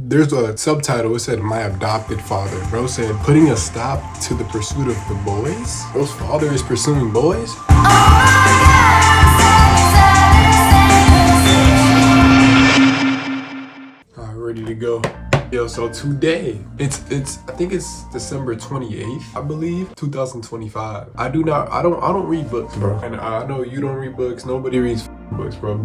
there's a subtitle. It said, "My adopted father." Bro said, "Putting a stop to the pursuit of the boys." Bro's father is pursuing boys? Alright, ready to go. Yo, so today, it's I think it's December 28th, I believe, 2025. I don't read books, bro. And I know you don't read books. Nobody reads books, bro.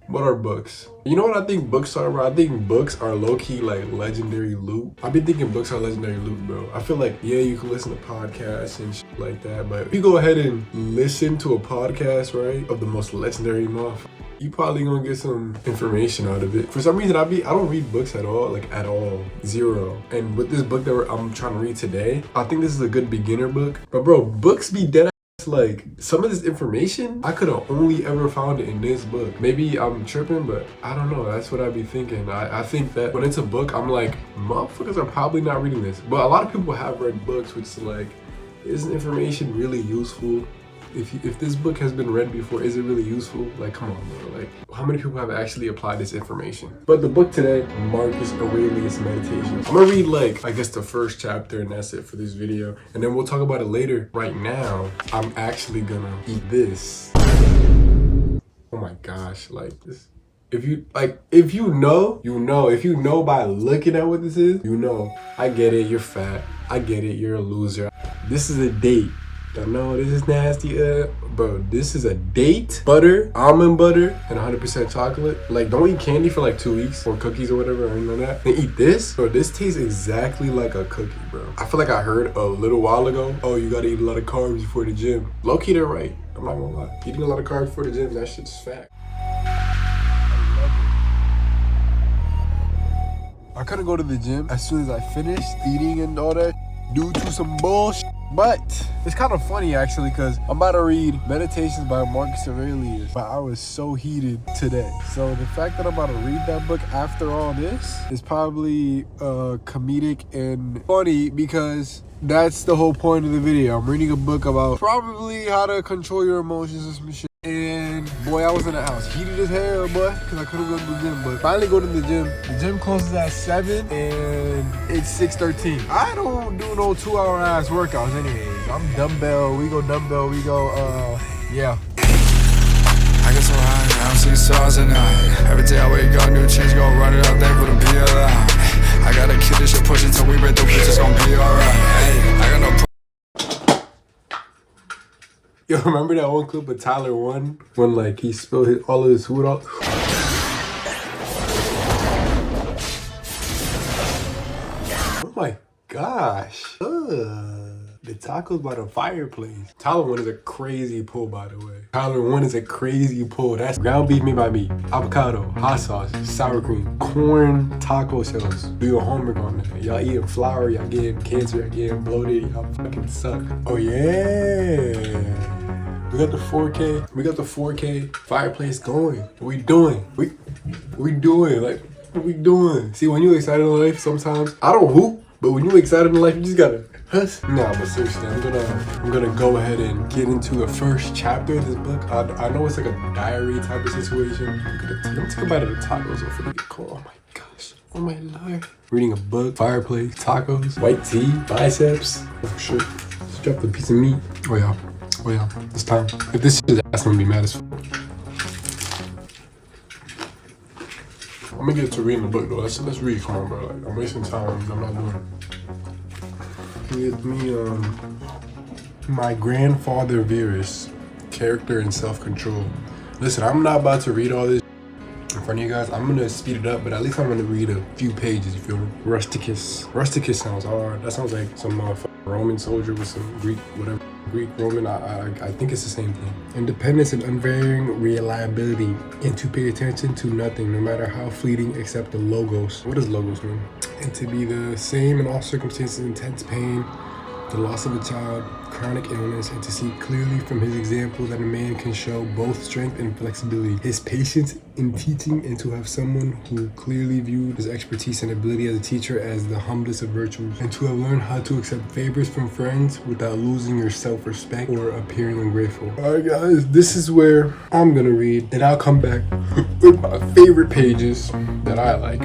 What are books? You know what I think books are, bro? I think books are low-key like legendary loot. I've been thinking books are legendary loot, bro. I feel like, yeah, you can listen to podcasts and shit like that, but if you go ahead and listen to a podcast, right, of the most legendary motherfucker, you probably gonna get some information out of it. For some reason, I don't read books at all, like at all, zero. And with this book that I'm trying to read today, I think this is a good beginner book. But bro, books be dead. Like, some of this information, I could have only ever found it in this book. Maybe I'm tripping, but I don't know. That's what I be thinking. I think that when it's a book, I'm like, motherfuckers are probably not reading this. But a lot of people have read books, which is like, is information really useful? If this book has been read before, is it really useful? Like, come on, bro. Like, how many people have actually applied this information? But the book today, Marcus Aurelius Meditations. I'm gonna read, like, I guess the first chapter, and that's it for this video. And then we'll talk about it later. Right now, I'm actually gonna eat this. Oh my gosh, like this. If you know, you know. If you know by looking at what this is, you know. I get it, you're fat. I get it, you're a loser. This is a date. I know this is nasty, bro. This is a date. Butter, almond butter, and 100% chocolate. Like, don't eat candy for like 2 weeks or cookies or whatever. I don't know that. Then eat this, bro. This tastes exactly like a cookie, bro. I feel like I heard a little while ago, oh, you gotta eat a lot of carbs before the gym. Low key, they're right. I'm not gonna lie. Eating a lot of carbs before the gym, that shit's fact. I couldn't go to the gym as soon as I finished eating and all that due to some bullshit. But it's kind of funny actually, because I'm about to read Meditations by Marcus Aurelius, but I was so heated today. So the fact that I'm about to read that book after all this is probably comedic and funny, because that's the whole point of the video. I'm reading a book about probably how to control your emotions and some shit. And boy, I was in the house heated as hell, boy, because I couldn't go to the gym. But finally go to the gym. The gym closes at 7 and it's 6:13. I don't do no 2-hour ass workouts anyways. I'm dumbbell, we go, yeah. I get so high, I'm seeing stars at night. Every day I wake up, new change, gon' run it up, thankful to be alive. I gotta keep this shit pushing till we break through, bitch, it's gon' be alright. Hey, I got no. Yo, remember that one clip of Tyler 1 when like he spilled all of his food out? Oh my gosh. The tacos by the fireplace. Tyler 1 is a crazy pull, by the way. Tyler 1 is a crazy pull. That's ground beef made by me. Avocado, hot sauce, sour cream, corn taco shells. Do your homework on that. Y'all eating flour, y'all getting cancer, y'all getting bloated, y'all fucking suck. Oh yeah. We got the 4K. We got the 4K fireplace going. What we doing? We doing? Like, what we doing? See, when you excited in life, sometimes I don't hoop, but when you excited in life, you just gotta huss. Nah, but seriously, I'm gonna go ahead and get into the first chapter of this book. I know it's like a diary type of situation. Let me take a bite of the tacos before they get cold. Oh my gosh. Oh my lord. Reading a book, fireplace, tacos, white tea, biceps. Oh shit. Just dropped a piece of meat. Oh yeah. It's time. If this shit is ass, I'm gonna be mad as fuck. I'm gonna get to reading the book though. Let's read. Come on, bro. Like, I'm wasting time. I'm not doing it. Give me my grandfather Verus, character and self-control. Listen, I'm not about to read all this in front of you guys. I'm gonna speed it up, but at least I'm gonna read a few pages. You feel me? Rusticus. Rusticus sounds hard. That sounds like some Roman soldier with some Greek, whatever. Greek, Roman, I think it's the same thing. Independence and unvarying reliability, and to pay attention to nothing, no matter how fleeting, except the logos. What does logos mean? And to be the same in all circumstances, intense pain, the loss of a child, chronic illness, and to see clearly from his example that a man can show both strength and flexibility, his patience in teaching, and to have someone who clearly viewed his expertise and ability as a teacher as the humblest of virtues, and to have learned how to accept favors from friends without losing your self-respect or appearing ungrateful. Alright guys, this is where I'm gonna read, and I'll come back with my favorite pages that I like.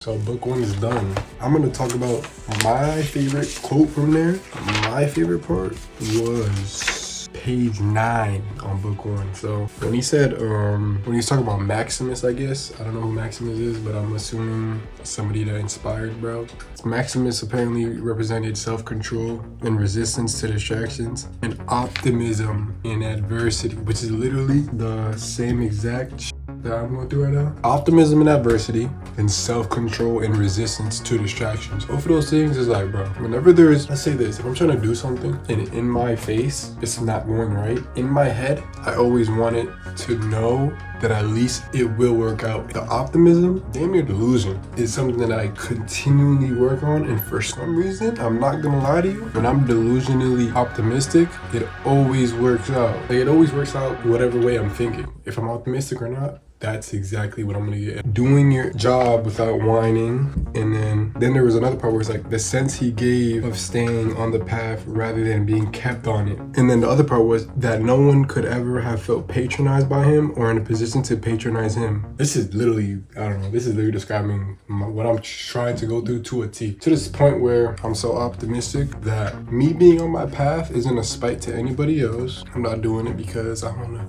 So book 1 is done. I'm gonna talk about my favorite quote from there. My favorite part was page 9 on book 1. So when he said, when he was talking about Maximus, I guess, I don't know who Maximus is, but I'm assuming somebody that inspired, bro. Maximus apparently represented self-control and resistance to distractions and optimism in adversity, which is literally the same exact that I'm going through right now. Optimism in adversity and self-control and resistance to distractions. Both of those things is like, bro, whenever there's, let's say this, if I'm trying to do something and in my face it's not going right, in my head I always want it to know that at least it will work out. The optimism, damn near delusion, is something that I continually work on, and for some reason, I'm not gonna lie to you, when I'm delusionally optimistic, it always works out. Like, it always works out whatever way I'm thinking. If I'm optimistic or not, that's exactly what I'm gonna get. Doing your job without whining, and then there was another part where it's like the sense he gave of staying on the path rather than being kept on it. And then the other part was that no one could ever have felt patronized by him or in a position to patronize him. This is literally, I don't know, this is literally describing what I'm trying to go through to a T. To this point where I'm so optimistic that me being on my path isn't a spite to anybody else. I'm not doing it because I wanna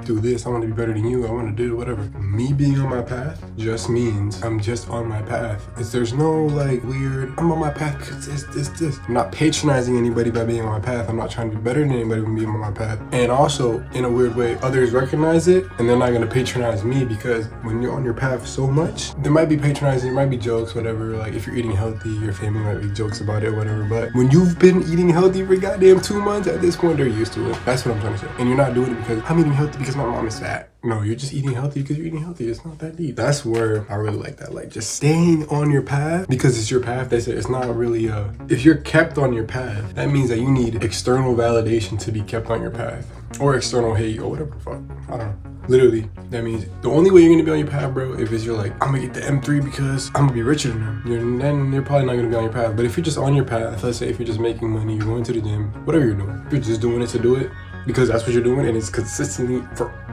do this, I want to be better than you, I want to do whatever. Me being on my path just means I'm just on my path. There's no like weird, I'm on my path because this. I'm not patronizing anybody by being on my path. I'm not trying to be better than anybody by being on my path. And also, in a weird way, others recognize it and they're not going to patronize me, because when you're on your path so much, there might be patronizing, there might be jokes, whatever. Like if you're eating healthy, your family might be jokes about it, whatever. But when you've been eating healthy for goddamn 2 months, at this point, they're used to it. That's what I'm trying to say. And you're not doing it because I'm eating healthy because my mom is fat. No, you're just eating healthy because you're eating healthy. It's not that deep. That's where I really like that. Like just staying on your path because it's your path. They say it's not really if you're kept on your path, that means that you need external validation to be kept on your path, or external hate or whatever the fuck. I don't know. Literally, that means the only way you're gonna be on your path, bro, if it's you're like, I'm gonna get the M3 because I'm gonna be richer than them, then they're probably not gonna be on your path. But if you're just on your path, let's say if you're just making money, you're going to the gym, whatever you're doing, if you're just doing it to do it because that's what you're doing and it's consistently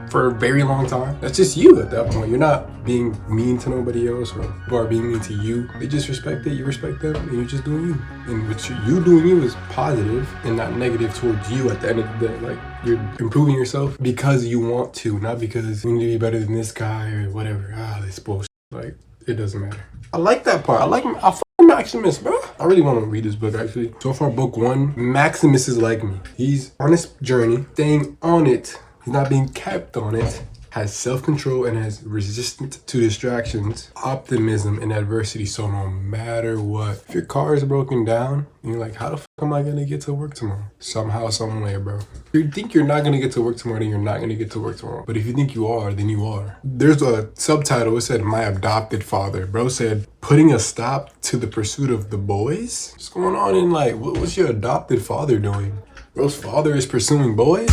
for a very long time, that's just you at that point. You're not being mean to nobody else or people are being mean to you. They just respect it, you respect them, and you're just doing you. And what you doing you is positive and not negative towards you at the end of the day. Like you're improving yourself because you want to, not because you need to be better than this guy or whatever. This bullshit. Like, it doesn't matter. I like that part. I fuck Maximus, bro. I really want to read this book, actually. So far, book 1, Maximus is like me. He's on his journey, staying on it. He's not being kept on it. Has self-control and has resistance to distractions, optimism in adversity. So no matter what, if your car is broken down, and you're like, how the fuck am I gonna get to work tomorrow? Somehow, some way, bro. If you think you're not gonna get to work tomorrow, then you're not gonna get to work tomorrow. But if you think you are, then you are. There's a subtitle, it said, my adopted father. Bro said, putting a stop to the pursuit of the boys? What's going on in like, what's your adopted father doing? Bro's father is pursuing boys?